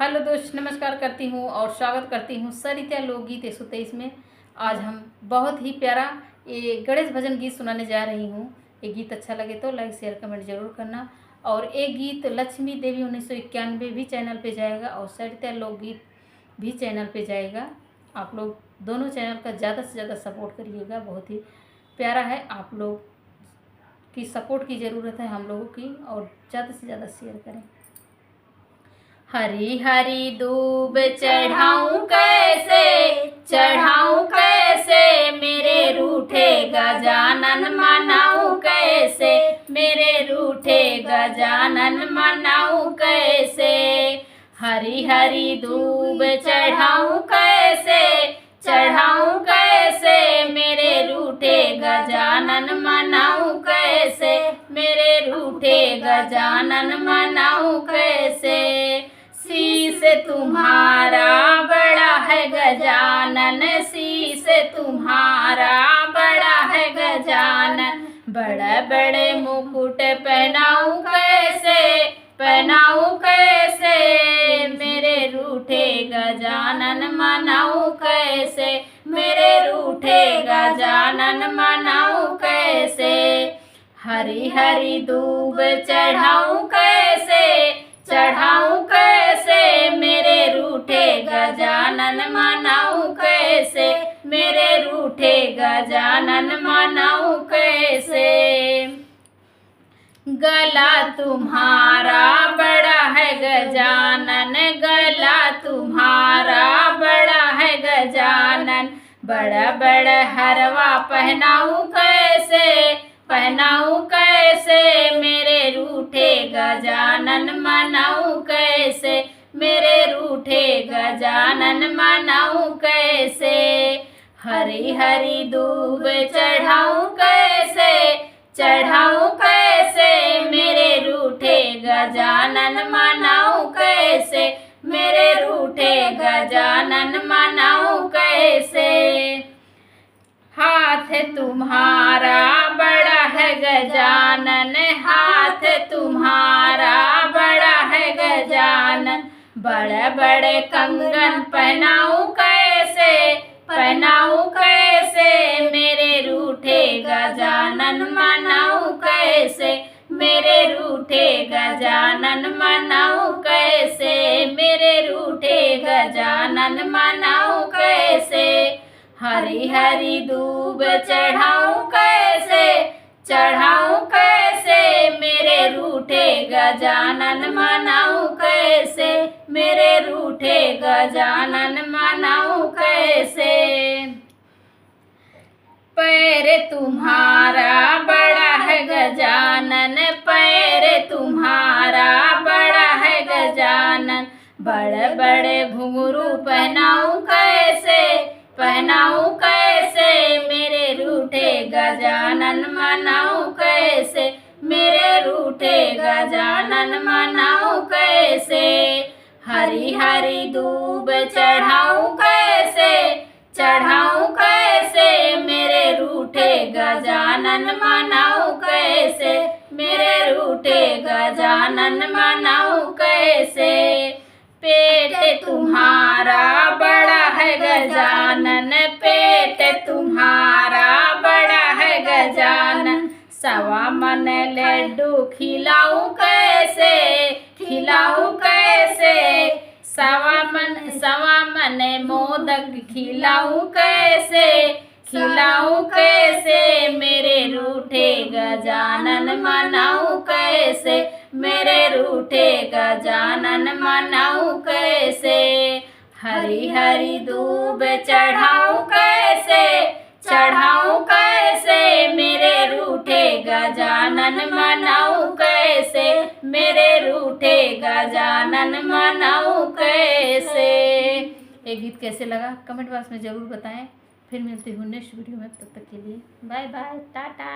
Hello दोस्त, नमस्कार करती हूँ और स्वागत करती हूँ सरिता लोकगीत 123 में। आज हम बहुत ही प्यारा ये गणेश भजन गीत सुनाने जा रही हूँ। ये गीत अच्छा लगे तो लाइक शेयर कमेंट जरूर करना। और एक गीत लक्ष्मी देवी 1991 भी चैनल पे जाएगा और सरिता लोकगीत भी चैनल पे जाएगा। आप लोग दोनों चैनल का ज़्यादा से ज़्यादा सपोर्ट करिएगा। बहुत ही प्यारा है, आप लोग की सपोर्ट की ज़रूरत है हम लोगों की, और ज़्यादा से ज़्यादा शेयर करें। हरी हरी दूब चढ़ाऊं कैसे मेरे रूठे गजानन मनाऊं कैसे, मेरे रूठे गजानन मनाऊं कैसे। हरी हरी दूब चढ़ाऊं कैसे मेरे रूठे गजानन मनाऊं कैसे, मेरे रूठे गजानन मनाऊं कैसे। शीश तुम्हारा बड़ा है गजानन, शीश तुम्हारा बड़ा है गजानन, बड़े बड़े मुकुट पहनाऊं कैसे मेरे रूठे गजानन मनाऊं कैसे, मेरे रूठे गजानन मनाऊं कैसे। हरी हरी दूब चढ़ाऊं कैसे मेरे रूठे गजानन मनाऊं कैसे, मेरे रूठे गजानन मनाऊं कैसे। गला तुम्हारा बड़ा है गजानन, गला तुम्हारा बड़ा है गजानन, बड़ा बड़ा हरवा पहनाऊं कैसे मेरे रूठे गजानन मनाऊं कैसे, मेरे रूठे गजानन मनाऊं कैसे। हरी हरी दूब चढ़ाऊं कैसे मेरे रूठे गजानन मनाऊं कैसे, मेरे रूठे गजानन मनाऊं कैसे। हाथ तुम्हारा बड़ा है गजानन, हाथ तुम्हारा बड़ा है गजानन, बड़े बड़े कंगन पहनाऊं कैसे मेरे रूठे गजानन मनाऊं कैसे, मेरे रूठे गजानन मनाऊं कैसे, मेरे रूठे गजानन मनाऊं कैसे। हरी हरी दूब चढ़ाऊं कैसे मेरे रूठे गजानन मनाऊं कैसे, मेरे रूठे गजानन मनाऊं कैसे। पैर तुम्हारा बड़ा है गजानन, पैर तुम्हारा बड़ा है गजानन, बड़े बड़े घुंघरू पहनाऊं कैसे मेरे रूठे गजानन मनाऊं कैसे, मेरे रूठे गजानन मनाऊं कैसे। हरी हरी दूब चढ़ाऊं कैसे मेरे रूठे गजानन मनाऊं कैसे, मेरे रूठे गजानन मनाऊं कैसे। पेट तुम्हारा बड़ा है गजानन, पेट तुम्हारा बड़ा है गजानन, सवा मन लड्डू खिलाऊं कैसे सवा मन मोदक खिलाऊं कैसे मेरे रूठे गजानन मनाऊं कैसे, मेरे रूठे गजानन मनाऊं कैसे। हरी हरी दूब चढ़ाऊं कैसे मेरे रूठे गजानन मनाऊं कैसे, मेरे रूठे गजानन मनाऊं कैसे। ये गीत कैसे लगा कमेंट बॉक्स में ज़रूर बताएं। फिर मिलती हूँ नेक्स्ट वीडियो में, तब तक के लिए बाय बाय, टाटा।